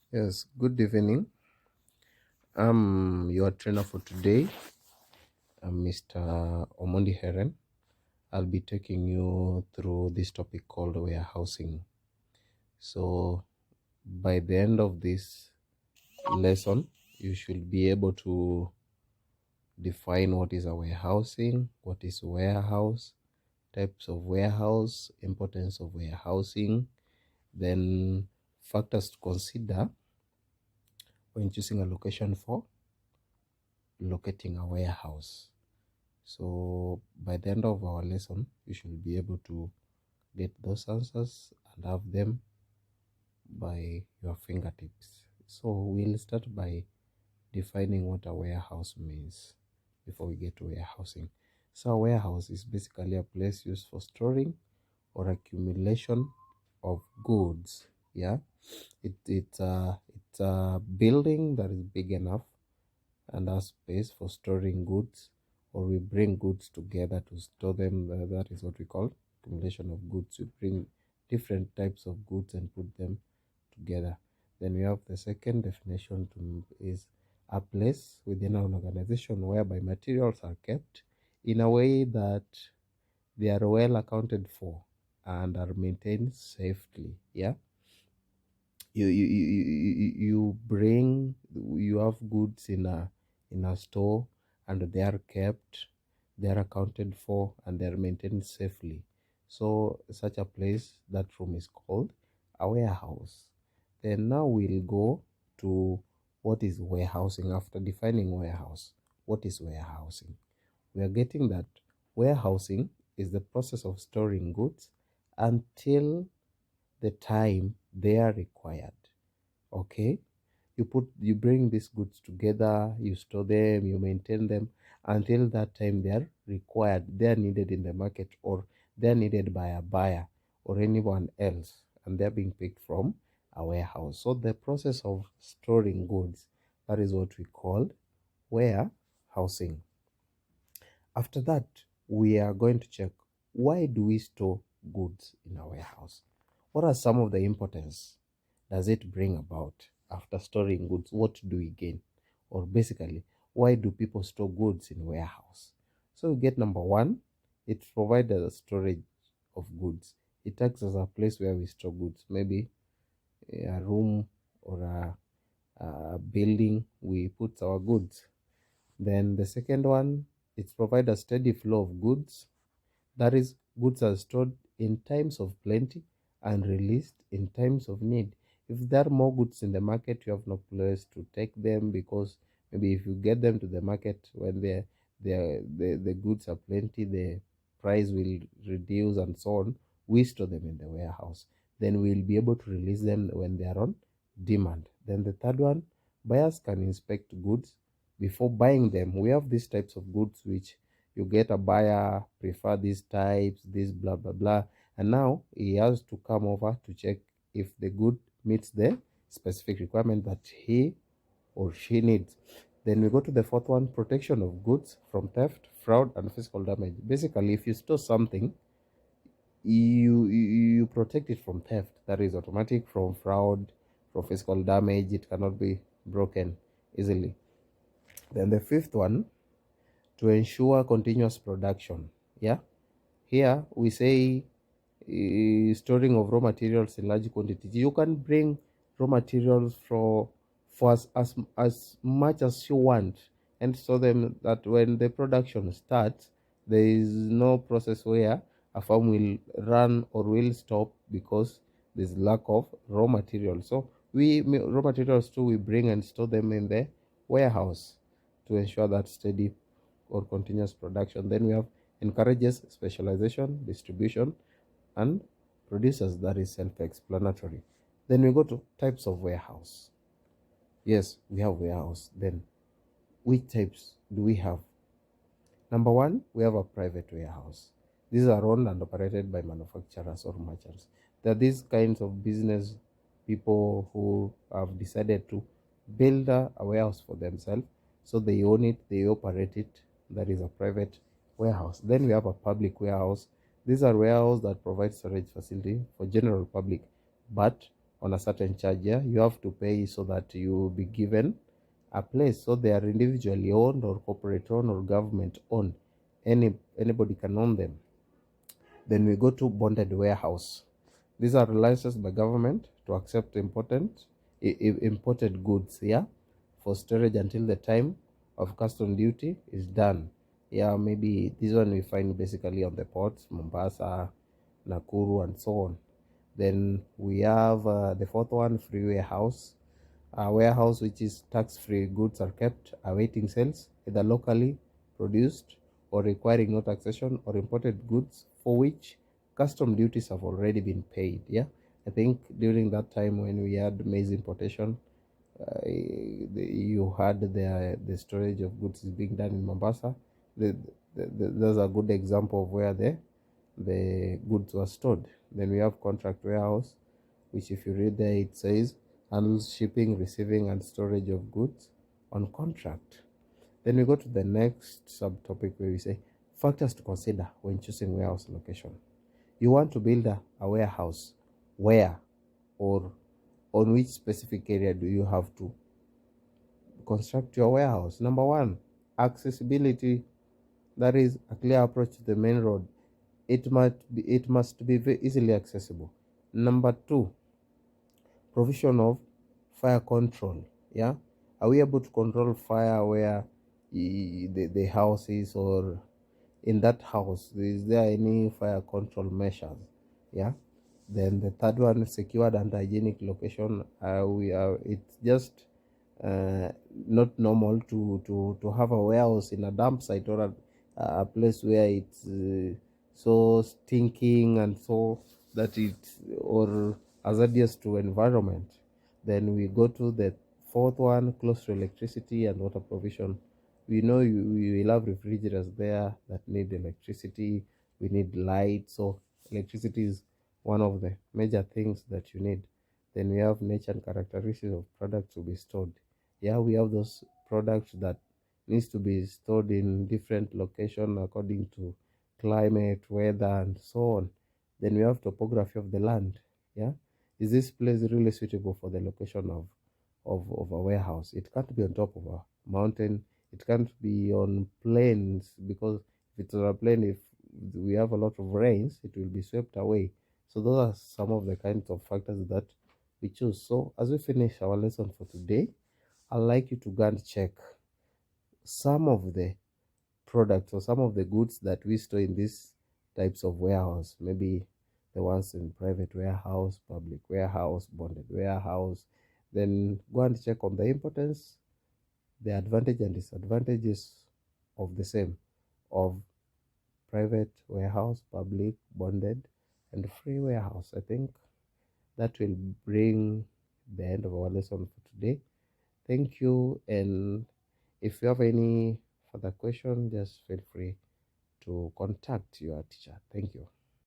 Yes, good evening. I'm your trainer for today. I'm Mr. Omondi Heren. I'll be taking you through this topic called warehousing. So, by the end of this lesson, you should be able to define what is a warehousing, what is warehouse, types of warehouse, importance of warehousing, then factors to consider when choosing a location for locating a warehouse. So by the end of our lesson, you should be able to get those answers and have them by your fingertips. So we'll start by defining what a warehouse means before we get to warehousing. So a warehouse is basically a place used for storing or accumulation of goods. Yeah, it's a building that is big enough and has space for storing goods, or we bring goods together to store them. That is what we call accumulation of goods. We bring different types of goods and put them together. Then we have the second definition is a place within an organization whereby materials are kept in a way that they are well accounted for and are maintained safely. Yeah, you bring, you have goods in a store, and they are kept, they are accounted for, and they are maintained safely. So such a place, that room is called a warehouse. Then now we'll go to what is warehousing. After defining warehouse, what is warehousing? We are getting that warehousing is the process of storing goods until the time they are required. Okay, you bring these goods together, you store them, you maintain them until that time they are required, they are needed in the market, or they are needed by a buyer or anyone else, and they're being picked from a warehouse. So the process of storing goods, that is what we call warehousing. After that, we are going to check, why do we store goods in a warehouse? What are some of the importance does it bring about? After storing goods, what do we gain? Or basically, why do people store goods in warehouse? So we get number one, it provides a storage of goods. It acts as a place where we store goods, maybe a room or a building we put our goods. Then the second one, it provides a steady flow of goods. That is, goods are stored in times of plenty and released in times of need. If there are more goods in the market, you have no place to take them, because maybe if you get them to the market when the goods are plenty, the price will reduce and so on. We store them in the warehouse. Then we'll be able to release them when they are on demand. Then the third one, buyers can inspect goods before buying them. We have these types of goods which you get a buyer prefer these types, this blah blah blah, and now he has to come over to check if the good meets the specific requirement that he or she needs. Then we go to the fourth one, protection of goods from theft, fraud, and physical damage. Basically, if you store something, you protect it from theft. That is automatic. From fraud, from physical damage, it cannot be broken easily. Then the fifth one, to ensure continuous production. Yeah, here we say storing of raw materials in large quantities. You can bring raw materials for as much as you want, and so them that when the production starts, there is no process where a farm will run or will stop because there's lack of raw materials. So raw materials too, we bring and store them in the warehouse to ensure that steady or continuous production. Then we have encourages specialization, distribution, and producers. That is self-explanatory. Then we go to types of warehouse. Yes, we have warehouse. Then which types do we have? Number one, we have a private warehouse. These are owned and operated by manufacturers or merchants. There are these kinds of business people who have decided to build a warehouse for themselves. So they own it, they operate it. That is a private warehouse. Then we have a public warehouse. These are warehouses that provide storage facility for general public, but on a certain charge. Yeah, you have to pay so that you will be given a place. So they are individually owned or corporate owned or government owned. Anybody can own them. Then we go to bonded warehouse. These are licensed by government to accept imported goods, yeah, for storage until the time of custom duty is done. Yeah, maybe this one we find basically on the ports, Mombasa, Nakuru, and so on. Then we have the fourth one, free warehouse. A warehouse which is tax-free goods are kept awaiting sales, either locally produced or requiring no taxation, or imported goods for which custom duties have already been paid. Yeah, I think during that time when we had maize importation, you had the storage of goods is being done in Mombasa. There's a good example of where the goods were stored. Then we have contract warehouse, which if you read there, it says handles shipping, receiving, and storage of goods on contract. Then we go to the next subtopic where we say factors to consider when choosing warehouse location. You want to build a warehouse. Where or on which specific area do you have to construct your warehouse? Number one, accessibility. That is a clear approach to the main road. It must be easily accessible. Number two, provision of fire control. Yeah, are we able to control fire where the house is, or in that house is there any fire control measures? Yeah. Then the third one, secured and hygienic location. We are It's just not normal to have a warehouse in a dump site, or a place where it's so stinking and so that it's or hazardous to environment. Then we go to the fourth one, close to electricity and water provision. We know we will have refrigerators there that need electricity. We need light, so electricity is one of the major things that you need. Then we have nature and characteristics of products to be stored. Yeah, we have those products that needs to be stored in different location according to climate, weather, and so on. Then we have topography of the land. Yeah, is this place really suitable for the location of a warehouse? It can't be on top of a mountain. It can't be on plains, because if it's on a plain, if we have a lot of rains, it will be swept away. So those are some of the kinds of factors that we choose. So as we finish our lesson for today, I'd like you to go and check some of the products or some of the goods that we store in these types of warehouse. Maybe the ones in private warehouse, public warehouse, bonded warehouse. Then go and check on the importance, the advantage and disadvantages of the same, of private warehouse, public, bonded, and free warehouse. I think that will bring the end of our lesson for today. Thank you, and if you have any further question, just feel free to contact your teacher. Thank you.